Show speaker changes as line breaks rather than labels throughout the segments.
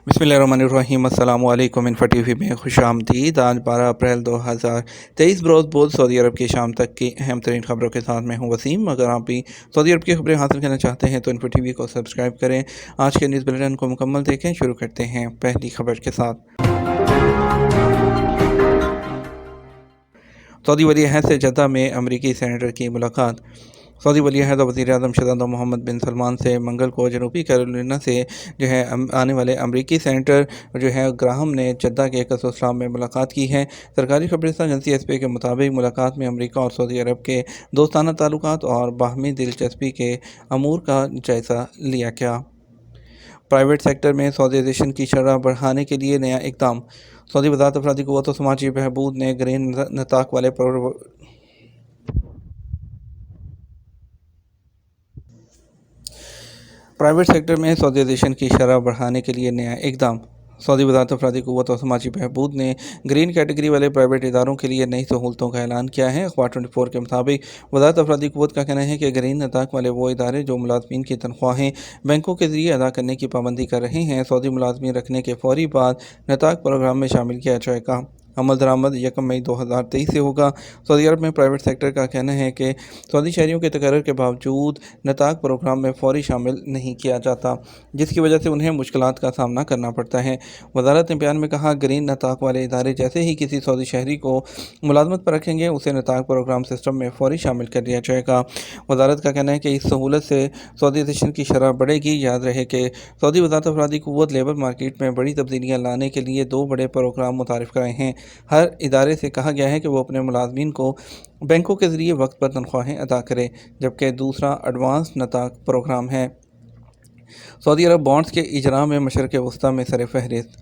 बिस्मिल्लाहिर्रहमानिर्रहीम। अस्सलामु अलैकुम। इन्फो टीवी में खुश आमदीद। आज 12 अप्रैल 2023 बरोज़ बुध सऊदी अरब की शाम तक की अहम तरीन खबरों के साथ मैं हूँ वसीम। अगर आप भी सऊदी अरब की खबरें हासिल करना चाहते हैं तो इन्फो टीवी को सब्सक्राइब करें। आज के न्यूज़ बुलेटिन को मुकम्मल देखें। शुरू करते हैं पहली खबर के साथ। सऊदी वली अहद से जद्दा में अमरीकी सेनेटर की मुलाकात। सऊदी वली अहद और वज़ीर आज़म शहज़ादा मोहम्मद बिन सलमान से मंगल को जनूबी कैरोलिना से आने वाले अमरीकी सेनेटर ग्राहम ने जद्दा के कसोस्लाम में मुलाकात की है। सरकारी खबरस्तान एजेंसी एसपी के मुताबिक मुलाकात में अमरीका और सऊदी अरब के दोस्ताना ताल्लुकात और बाहमी दिलचस्पी के अमूर का जायज़ा लिया गया। प्राइवेट सेक्टर में सऊदीज़ेशन की शरह बढ़ाने के लिए नया इक़दाम। सऊदी वज़ारत अफरादी क़ुव्वत व समाजी बहबूद ने ग्रीन नताक़ वाले प्राइवेट सेक्टर में सऊदीज़ेशन की शरह बढ़ाने के लिए नया इक़दाम। सऊदी वज़ारत अफरादी क़ुव्वत और समाजी बहबूद ने ग्रीन कैटेगरी वाले प्राइवेट इदारों के लिए नई सहूलतों का ऐलान किया है। अखबार 24 के मुताबिक वज़ारत अफरादी क़ुव्वत का कहना है कि ग्रीन नताक़ वाले वो इदारे जो मुलाज़मीन की तनख्वाहें बैंकों के ज़रिए अदा करने की पाबंदी कर रहे हैं, सऊदी मुलाज़मीन रखने के फ़ौरी बाद नताक़ प्रोग्राम में शामिल किया जाएगा। अमल दरामद 1 मई 2023 से होगा। सऊदी अरब में प्राइवेट सेक्टर का कहना है कि सऊदी शहरियों के तकर्रुर के बावजूद नताक़ प्रोग्राम में फ़ौरी शामिल नहीं किया जाता, जिसकी वजह से उन्हें मुश्किलात का सामना करना पड़ता है। वज़ारत ने बयान में कहा, ग्रीन नताक़ वाले इदारे जैसे ही किसी सऊदी शहरी को मुलाज़मत पर रखेंगे, उसे नताक़ प्रोग्राम सिस्टम में फ़ौरी शामिल कर दिया जाएगा। वज़ारत का कहना है कि इस सहूलत से सऊदीज़ेशन की शरह बढ़ेगी। याद रहे कि सऊदी वज़ारत अफरादी क़ुव्वत लेबर मार्केट में बड़ी तब्दीलियाँ लाने के लिए 2 बड़े प्रोग्राम मुतारिफ़ कराए हैं। हर इदारे से कहा गया है कि वो अपने मुलाज़मीन को बैंकों के ज़रिए वक्त पर तनख्वाहें अदा करें, जबकि दूसरा एडवांस नताक़ प्रोग्राम है। सऊदी अरब बॉन्ड्स के इजरा में मशरक़ वस्ता में सरफ़हरिस्त।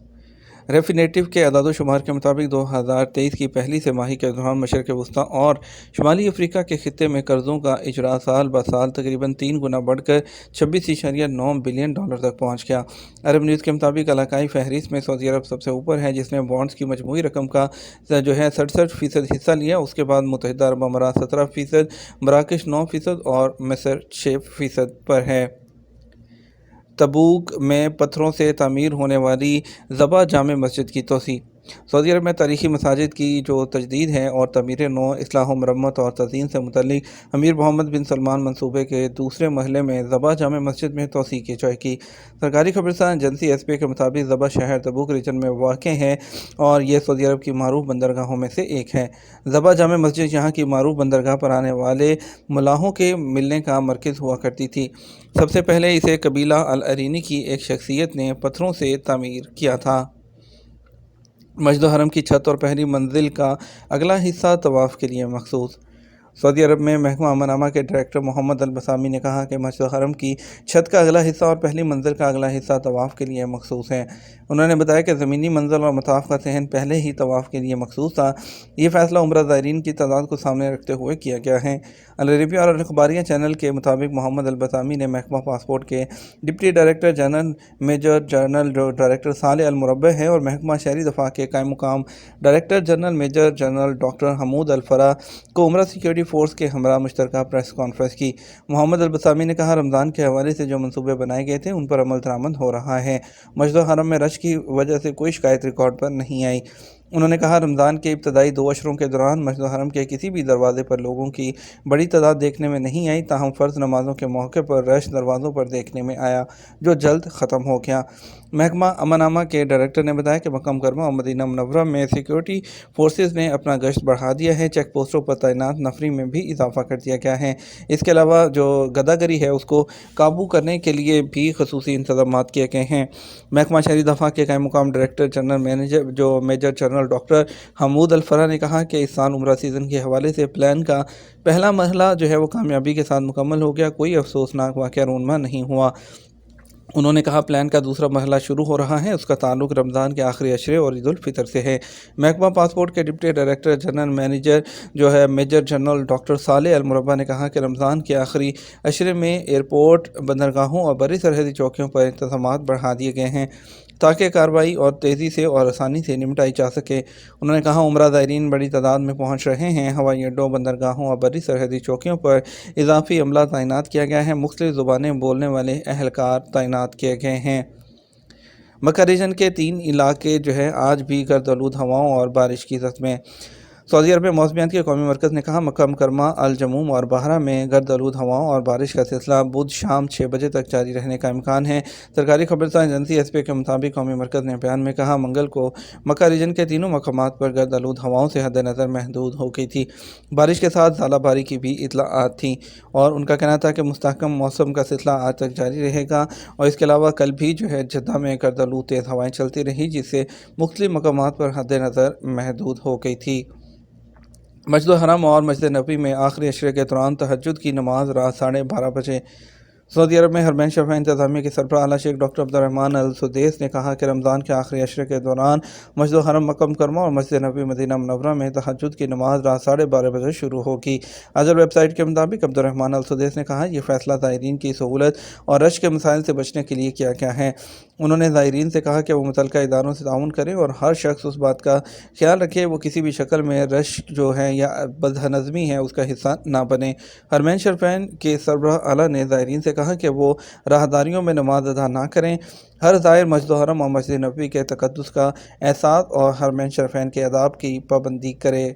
रेफिनेटिव के अदाद-ओ-शुमार के मुताबिक 2023 की पहली तिमाही के दौरान मशरक़ वस्ता और शुमाली अफ्रीका के खित्ते में कर्ज़ों का इजरा साल ब साल तकरीबन 3 गुना बढ़कर 26.9 बिलियन डॉलर तक पहुँच गया। अरब न्यूज़ के मुताबिक इलाकाई फहरिस्त में सऊदी अरब सबसे ऊपर है, जिसने बॉन्ड्स की मजमूई रकम का 67% हिस्सा लिया। उसके बाद मुत्तहिदा अरब अमारात 17%, मराकश 9% और मिस्र 6% पर है। तबूक में पत्थरों से तामीर होने वाली ज़बा जामे मस्जिद की तोसी। सऊदी अरब में तारीख़ी मसाजिद की जो तजदीद है और तमीर नौ, इस्लाह व मरम्मत और तज़ीन से मुतल्लिक़ अमीर मोहम्मद बिन सलमान मनसूबे के दूसरे मरहले में ज़बा जामे मस्जिद में तोसी की जाएगी। सरकारी खबरस्तान एजेंसी एसपी के मुताबिक ज़बा शहर तबूक रीजन में वाक़ है और यह सऊदी अरब की मारूफ बंदरगाहों में से एक है। ज़बा जामे मस्जिद यहाँ की मारूफ बंदरगाह पर आने वाले मुलाहों के मिलने का मरकज़ हुआ करती थी। सबसे पहले इसे कबीला अल अरीनी की एक शख्सियत ने पत्थरों से तामीर किया था। मस्जिद हरम की छत और पहली मंजिल का अगला हिस्सा तवाफ़ के लिए मखसूस। सऊदी अरब में महकमा अमन के डायरेक्टर मोहम्मद अल बसामी ने कहा कि मस्जिद हरम की छत का अगला हिस्सा और पहली मंजिल का अगला हिस्सा तवाफ़ के लिए मखसूस है। उन्होंने बताया कि ज़मीनी मंजिल और मताफ़ का सहन पहले ही तवाफ़ के लिए मखसूस था। ये फ़ैसला उम्रा ज़ायरीन की तादाद को सामने रखते हुए किया गया है। अल अरबिया और अखबारिया चैनल के मुताबिक मोहम्मद अल बसामी ने महकमा पासपोर्ट के deputy director general major general director साले अल मुरब्बे है और महकमा शहरी दफा के कायम मुकाम director general major general doctor Hamood Al Fara को उम्रा सिक्योरिटी फोर्स के हमरा मुश्तरका प्रेस कॉन्फ्रेंस की। मोहम्मद अल बसामी ने कहा, रमज़ान के हवाले से जो मंसूबे बनाए गए थे उन पर अमल दरामद हो रहा है। मस्जिद हरम में रश की वजह से कोई शिकायत रिकॉर्ड पर नहीं आई। उन्होंने कहा, रमज़ान के इब्तदाई 2 अशरों के दौरान मस्जिद हरम के किसी भी दरवाजे पर लोगों की बड़ी तादाद देखने में नहीं आई, ताहम फ़र्ज़ नमाज़ों के मौके पर रश दरवाज़ों पर देखने में आया, जो जल्द ख़त्म हो गया। महकमा अमन के डायरेक्टर ने बताया कि मक्का मुकर्रमा और मदीना मुनव्वरा में सिक्योरिटी फोर्सेस ने अपना गश्त बढ़ा दिया है। चेक पोस्टों पर तैनात नफरी में भी इजाफा कर दिया गया है। इसके अलावा जो गदागरी है उसको काबू करने के लिए भी खसूसी इंतजाम किए गए हैं। महकमा शहरी दफा के कायम मुकाम director general major general doctor Hamood Al Fara ने कहा कि इस साल उम्रा सीज़न के हवाले से प्लान का पहला मरहला वो कामयाबी के साथ मुकम्मल हो गया। कोई अफसोसनाक वाक़या रूनमा नहीं हुआ। उन्होंने कहा, प्लान का दूसरा मरहला शुरू हो रहा है, उसका ताल्लुक रमज़ान के आखिरी अशरे और ईद उल फितर से है। महकमा पासपोर्ट के deputy director general manager major general doctor साले अल मुरब्बा ने कहा कि रमज़ान के आखिरी अशरे में एयरपोर्ट, बंदरगाहों और बड़ी सरहदी चौकियों पर इंतज़ामात बढ़ा दिए गए हैं ताकि कार्रवाई और तेज़ी से और आसानी से निपटाई जा सके। उन्होंने कहा, उम्रा ज़ायरीन बड़ी तादाद में पहुँच रहे हैं। हवाई अड्डों, बंदरगाहों और बड़ी सरहदी चौकियों पर इजाफी अमला तैनात किया गया है। मुख्तलिफ ज़ुबानें बोलने वाले अहलकार तैनात किए गए हैं। مکہ ریجن کے 3 علاقے جو ہے آج بھی گرد آلود ہواؤں اور بارش کی زد میں۔ سعودی عرب میں موسمیات کے قومی مرکز نے کہا مکہ مکرمہ، الجموم اور بحرہ میں گرد آلود ہواؤں اور بارش کا سلسلہ بدھ شام 6 بجے تک جاری رہنے کا امکان ہے۔ سرکاری خبررساں ایجنسی ایس پی کے مطابق قومی مرکز نے بیان میں کہا منگل کو مکہ ریجن کے تینوں مقامات پر گرد آلود ہواؤں سے حد نظر محدود ہو گئی تھی۔ بارش کے ساتھ ژالہ باری کی بھی اطلاعات تھیں اور ان کا کہنا تھا کہ مستحکم موسم کا سلسلہ آج تک جاری رہے گا، اور اس کے علاوہ کل بھی جو ہے جدہ میں گرد آلود تیز ہوائیں چلتی رہی جس سے مختلف مقامات پر حد نظر محدود ہو گئی تھی۔ مسجد الحرام اور مسجد نبوی میں آخری عشرے کے دوران تہجد کی نماز رات 12:30 بجے۔ سعودی عرب میں حرمین شریفین انتظامیہ کے سربراہ اعلیٰ شیخ ڈاکٹر عبدالرحمن السدیس نے کہا کہ رمضان کے آخری عشرے کے دوران مسجد الحرام مکہ مکرمہ اور مسجد نبوی مدینہ منورہ میں تہجد کی نماز رات 12:30 بجے شروع ہوگی۔ اجر ویب سائٹ کے مطابق عبدالرحمن السدیس نے کہا یہ فیصلہ زائرین کی سہولت اور رش کے مسائل سے بچنے کے لیے کیا گیا ہے۔ انہوں نے زائرین سے کہا کہ وہ متعلقہ اداروں سے تعاون کریں اور ہر شخص اس بات کا خیال رکھے وہ کسی بھی شکل میں رش جو ہے یا بدہضمی ہے اس کا حصہ نہ بنے۔ حرمین شریفین کے سربراہ اعلیٰ نے زائرین سے کہا کہ وہ راہداریوں میں نماز ادا نہ کریں۔ ہر زائر مسجد الحرام اور مسجد نبوی کے تقدس کا احساس اور حرمین شریفین کے آداب کی پابندی کرے۔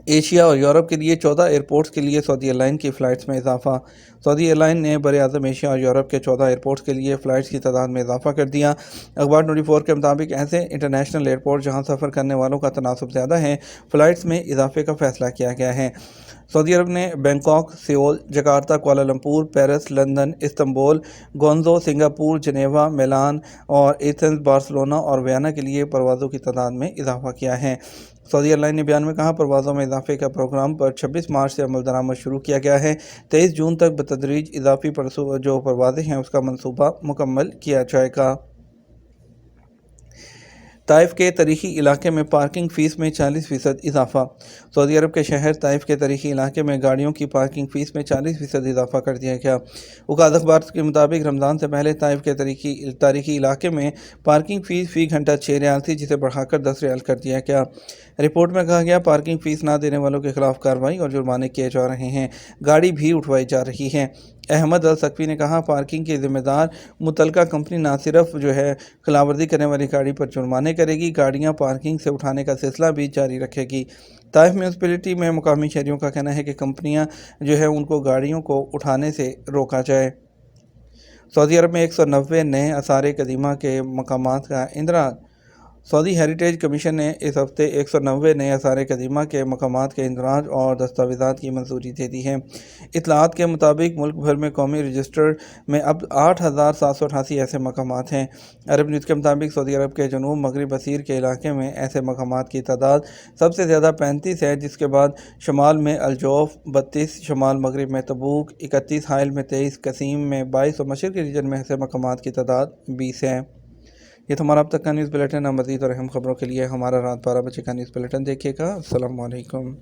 ایشیا اور یورپ کے لیے 14 ایئرپورٹس کے لیے سعودی ایئر لائن کی فلائٹس میں اضافہ۔ سعودی ایئر لائن نے براعظم ایشیا اور یورپ کے 14 ایئرپورٹس کے لیے فلائٹس کی تعداد میں اضافہ کر دیا۔ اخبار 24 کے مطابق ایسے انٹرنیشنل ایئرپورٹ جہاں سفر کرنے والوں کا تناسب زیادہ ہے، فلائٹس میں اضافے کا فیصلہ کیا گیا ہے۔ سعودی عرب نے Bangkok, Seoul, Jakarta, Kuala Lumpur, Paris, London, Istanbul, Guangzhou, Singapore, Geneva, Milan اور ایتھنز، بارسلونا اور ویانا کے لیے پروازوں کی تعداد میں اضافہ کیا ہے۔ سعودی ایئر لائن نے بیان میں کہا پروازوں میں اضافے کا پروگرام پر 26 مارچ سے عمل درآمد شروع کیا گیا ہے۔ 23 جون تک بتدریج اضافی جو پروازیں ہیں اس کا منصوبہ مکمل کیا جائے گا۔ طائف کے تاریخی علاقے میں پارکنگ فیس میں 40% اضافہ۔ سعودی عرب کے شہر طائف کے تاریخی علاقے میں گاڑیوں کی پارکنگ فیس میں 40% اضافہ کر دیا گیا۔ اوقات اخبار کے مطابق رمضان سے پہلے طائف کے تاریخی علاقے میں پارکنگ فیس فی گھنٹہ 6 ریال تھی جسے بڑھا کر 10 ریال کر دیا گیا۔ رپورٹ میں کہا گیا پارکنگ فیس نہ دینے والوں کے خلاف کارروائی اور جرمانے کیے جا رہے ہیں، گاڑی بھی اٹھوائی جا رہی ہے۔ احمد السقفی نے کہا پارکنگ کی ذمہ دار متعلقہ کمپنی نہ صرف خلاف ورزی کرنے والی گاڑی پر جرمانے کرے گی، گاڑیاں پارکنگ سے اٹھانے کا سلسلہ بھی جاری رکھے گی۔ طائف میونسپلٹی میں مقامی شہریوں کا کہنا ہے کہ کمپنیاں ان کو گاڑیوں کو اٹھانے سے روکا جائے۔ سعودی عرب میں 190 نئے آثار قدیمہ کے مقامات کا اندراج۔ سعودی ہیریٹیج کمیشن نے اس ہفتے 190 نئے آثار قدیمہ کے مقامات کے اندراج اور دستاویزات کی منظوری دے دی ہے۔ اطلاعات کے مطابق ملک بھر میں قومی رجسٹر میں اب 8,788 ایسے مقامات ہیں۔ عرب نیوز کے مطابق سعودی عرب کے جنوب مغرب بصیر کے علاقے میں ایسے مقامات کی تعداد سب سے زیادہ 35 ہے، جس کے بعد شمال میں الجوف 32، شمال مغرب میں تبوک 31، حائل میں 23، قصیم میں 22 اور مشرقی ریجن میں ایسے مقامات کی تعداد 20 ہے۔ یہ تو ہمارا اب تک کا نیوز بلیٹن ہے۔ مزید اور اہم خبروں کے لیے ہمارا رات 12 بجے کا نیوز بلیٹن دیکھیے گا۔ السلام علیکم۔